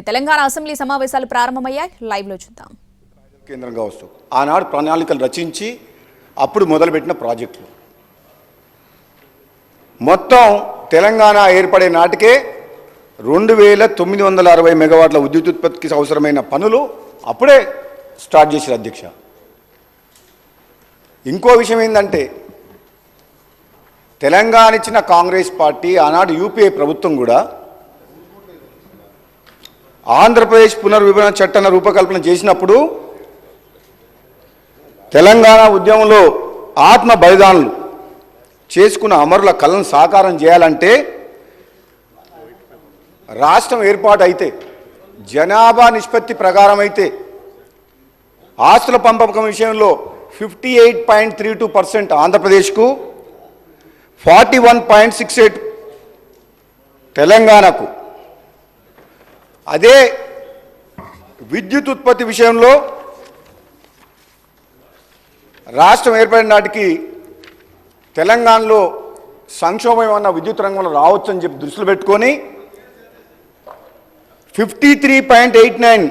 Telangana assembly సమావేశాలు ప్రారంభమయ్యాయి. Live లో చూద్దాం. కేంద్రంగా వస్తూ ఆనాడు ప్రణాళికలు రచించి అప్పుడు మొదలుపెట్టిన ప్రాజెక్టులు మొత్తం తెలంగాణ ఏర్పడే నాటికే 2960 మెగావాట్ల విద్యుత్ ఉత్పత్తికి అవసరమైన పనులు అప్పుడే స్టార్ట్ చేశారు అధ్యక్ష. ఇంకో విషయం ఏంటంటే తెలంగాణ ఇచ్చిన కాంగ్రెస్ పార్టీ ఆనాడు యూపీఏ ప్రభుత్వం కూడా ఆంధ్రప్రదేశ్ పునర్విభజన చట్టాన్ని రూపకల్పన చేసినప్పుడు తెలంగాణ ఉద్యమంలో ఆత్మ బలిదానులు చేసుకున్న అమరుల కళను సాకారం చేయాలంటే రాష్ట్రం ఏర్పాటు అయితే జనాభా నిష్పత్తి ప్రకారం అయితే ఆస్తుల పంపకం విషయంలో 58.32% ఆంధ్రప్రదేశ్కు, 41.68 తెలంగాణకు, అదే విద్యుత్ ఉత్పత్తి విషయంలో రాష్ట్రం ఏర్పడిన నాటికి తెలంగాణలో సంక్షోభం అన్న విద్యుత్ రంగంలో రావచ్చని చెప్పి దృష్టిలో పెట్టుకొని 53.89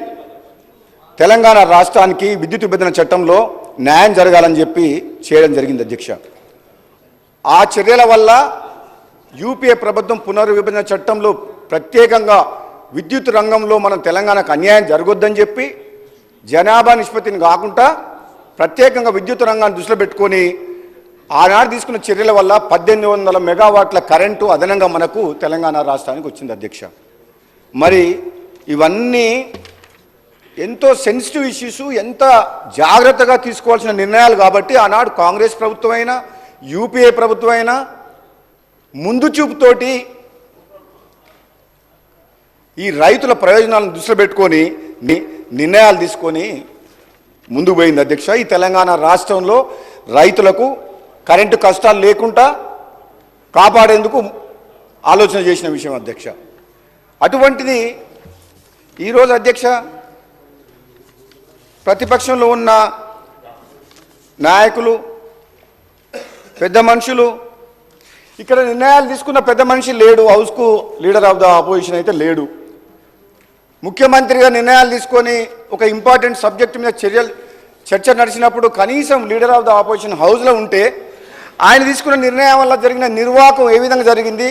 తెలంగాణ రాష్ట్రానికి విద్యుత్ విభజన చట్టంలో న్యాయం జరగాలని చెప్పి చేయడం జరిగింది అధ్యక్ష. ఆ చర్యల వల్ల యూపీఏ ప్రభుత్వం పునర్విభజన చట్టంలో ప్రత్యేకంగా విద్యుత్ రంగంలో మనం తెలంగాణకు అన్యాయం జరగొద్దని చెప్పి జనాభా నిష్పత్తిని కాకుండా ప్రత్యేకంగా విద్యుత్ రంగాన్ని దృష్టిలో పెట్టుకొని ఆనాడు తీసుకున్న చర్యల వల్ల 1800 మెగావాట్ల కరెంటు అదనంగా మనకు తెలంగాణ రాష్ట్రానికి వచ్చింది అధ్యక్ష. మరి ఇవన్నీ ఎంతో సెన్సిటివ్ ఇష్యూస్, ఎంత జాగ్రత్తగా తీసుకోవాల్సిన నిర్ణయాలు కాబట్టి ఆనాడు కాంగ్రెస్ ప్రభుత్వం అయినా యూపీఏ ప్రభుత్వం అయినా ముందు చూపుతోటి ఈ రైతుల ప్రయోజనాలను దృష్టిలో పెట్టుకొని నిర్ణయాలు తీసుకొని ముందుకు పోయింది అధ్యక్ష. ఈ తెలంగాణ రాష్ట్రంలో రైతులకు కరెంటు కష్టాలు లేకుండా కాపాడేందుకు ఆలోచన చేసిన విషయం అధ్యక్ష. అటువంటిది ఈరోజు అధ్యక్ష ప్రతిపక్షంలో ఉన్న నాయకులు, పెద్ద మనుషులు, ఇక్కడ నిర్ణయాలు తీసుకున్న పెద్ద మనిషి లేడు, హౌస్కు లీడర్ ఆఫ్ ద ఆపోజిషన్ అయితే లేడు. ముఖ్యమంత్రిగా నిర్ణయాలు తీసుకొని ఒక ఇంపార్టెంట్ సబ్జెక్టు మీద చర్చ నడిచినప్పుడు కనీసం లీడర్ ఆఫ్ ద ఆపోజిషన్ హౌస్లో ఉంటే ఆయన తీసుకున్న నిర్ణయం వల్ల జరిగిన నిర్వాహకం ఏ విధంగా జరిగింది,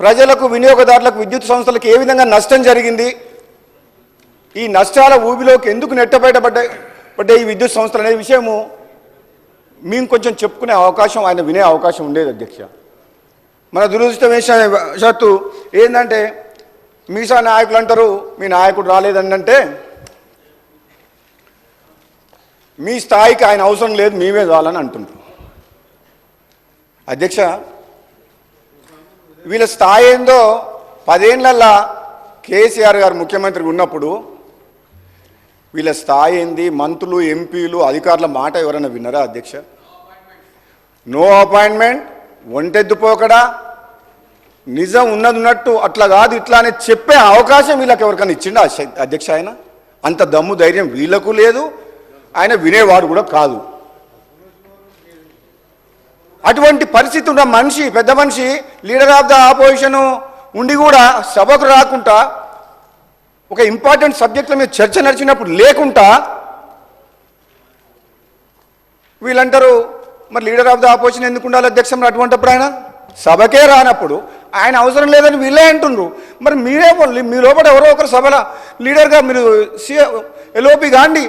ప్రజలకు, వినియోగదారులకు, విద్యుత్ సంస్థలకు ఏ విధంగా నష్టం జరిగింది, ఈ నష్టాల ఊబిలోకి ఎందుకు నెట్టబయటపడ్డాయి ఈ విద్యుత్ సంస్థలు అనే విషయము మేము కొంచెం చెప్పుకునే అవకాశం, ఆయన వినే అవకాశం ఉండేది అధ్యక్ష. మన దురదృష్టవశాత్తు ఏంటంటే మీసా నాయకులు అంటారు మీ నాయకుడు రాలేదంటే మీ స్థాయికి ఆయన అవసరం లేదు, మేమే చాలని అంటుండ్రు అధ్యక్ష. వీళ్ళ స్థాయి ఏందో 10 ఏళ్లల్లా కేసీఆర్ గారు ముఖ్యమంత్రిగా ఉన్నప్పుడు వీళ్ళ స్థాయి ఏంది, మంత్రులు, ఎంపీలు, అధికారుల మాట ఎవరైనా విన్నారా అధ్యక్ష? నో అపాయింట్మెంట్, ఒంటెద్దుపోకడా, నిజం ఉన్నట్టు అట్లా కాదు ఇట్లా అని చెప్పే అవకాశం వీళ్ళకి ఎవరికైనా ఇచ్చిండా అధ్యక్ష? ఆయన అంత దమ్ము ధైర్యం వీళ్ళకు లేదు, ఆయన వినేవాడు కూడా కాదు. అటువంటి పరిస్థితి ఉన్న మనిషి, పెద్ద మనిషి, లీడర్ ఆఫ్ ద ఆపోజిషన్ ఉండి కూడా సభకు రాకుండా ఒక ఇంపార్టెంట్ సబ్జెక్టుల మీద చర్చ నడిచినప్పుడు లేకుండా వీళ్ళంటారు మరి లీడర్ ఆఫ్ ద ఆపోజిషన్ ఎందుకు ఉండాలి అధ్యక్ష? మరి అటువంటిప్పుడు ఆయన సభకే రానప్పుడు ఆయన అవసరం లేదని వీళ్ళే అంటుండ్రు. మరి మీరే మీ లోపల ఎవరో ఒకరు సభలో లీడర్గా మీరు ఎల్ఓపి కాండి.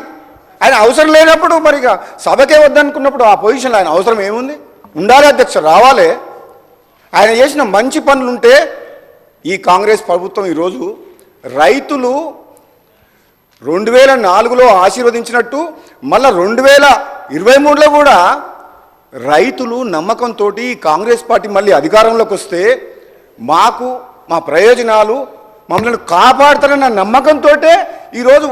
ఆయన అవసరం లేనప్పుడు మరి ఇక సభకే వద్దనుకున్నప్పుడు ఆ పొజిషన్లో ఆయన అవసరం ఏముంది? ఉండాలి అధ్యక్ష, రావాలి. ఆయన చేసిన మంచి పనులుంటే ఈ కాంగ్రెస్ ప్రభుత్వం ఈరోజు రైతులు 2004లో ఆశీర్వదించినట్టు మళ్ళీ 2023లో కూడా రైతులు నమ్మకంతో కాంగ్రెస్ పార్టీ మళ్ళీ అధికారంలోకి వస్తే మాకు మా ప్రయోజనాలు మమ్మల్ని కాపాడుతారన్న నమ్మకంతో ఈరోజు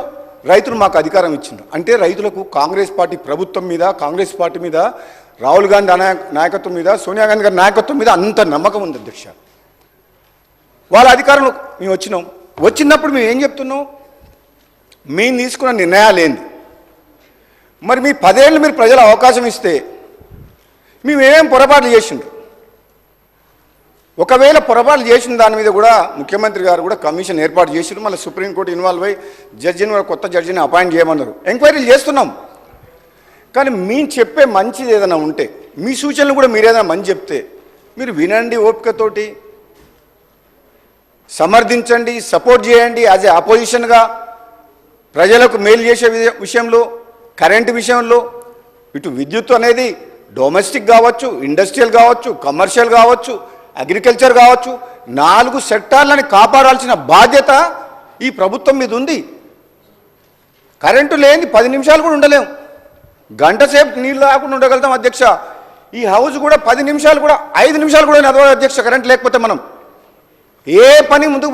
రైతులు మాకు అధికారం ఇచ్చిండ్రు. అంటే రైతులకు కాంగ్రెస్ పార్టీ ప్రభుత్వం మీద, కాంగ్రెస్ పార్టీ మీద, రాహుల్ గాంధీ నాయకత్వం మీద, సోనియా గాంధీ గారి నాయకత్వం మీద అంత నమ్మకం ఉంది అధ్యక్ష. వాళ్ళ అధికారంలో మేము వచ్చినప్పుడు మేము ఏం చెప్తున్నాం? మేము తీసుకున్న నిర్ణయాలు ఏంది? మరి మీ 10 ఏళ్ళు మీరు ప్రజల అవకాశం ఇస్తే మేమేం పొరపాట్లు చేసిండ్రు? ఒకవేళ పొరపాటు చేసిన దాని మీద కూడా ముఖ్యమంత్రి గారు కూడా కమిషన్ ఏర్పాటు చేసిరు. మళ్ళీ సుప్రీంకోర్టు ఇన్వాల్వ్ అయ్యి జడ్జిని కొత్త జడ్జిని అపాయింట్ చేయమన్నారు. ఎంక్వైరీలు చేస్తున్నాం. కానీ మేము చెప్పే మంచిది ఏదైనా ఉంటే, మీ సూచనలు కూడా మీరు ఏదైనా మంచి చెప్తే మీరు వినండి, ఓపికతోటి సమర్థించండి, సపోర్ట్ చేయండి. యాజ్ ఏ అపోజిషన్గా ప్రజలకు మేలు చేసే విషయంలో, కరెంటు విషయంలో, ఇటు విద్యుత్ అనేది డొమెస్టిక్ కావచ్చు, ఇండస్ట్రియల్ కావచ్చు, కమర్షియల్ కావచ్చు, అగ్రికల్చర్ కావచ్చు, 4 సెక్టార్లని కాపాడాల్సిన బాధ్యత ఈ ప్రభుత్వం మీద ఉంది. కరెంటు లేని 10 నిమిషాలు కూడా ఉండలేము. గంట సేపు నీళ్ళు రాకుండా ఉండగలుగుతాం అధ్యక్ష. ఈ హౌస్ కూడా 10 నిమిషాలు కూడా 5 నిమిషాలు కూడా నడవదు అధ్యక్ష, కరెంట్ లేకపోతే మనం ఏ పని ముందుకు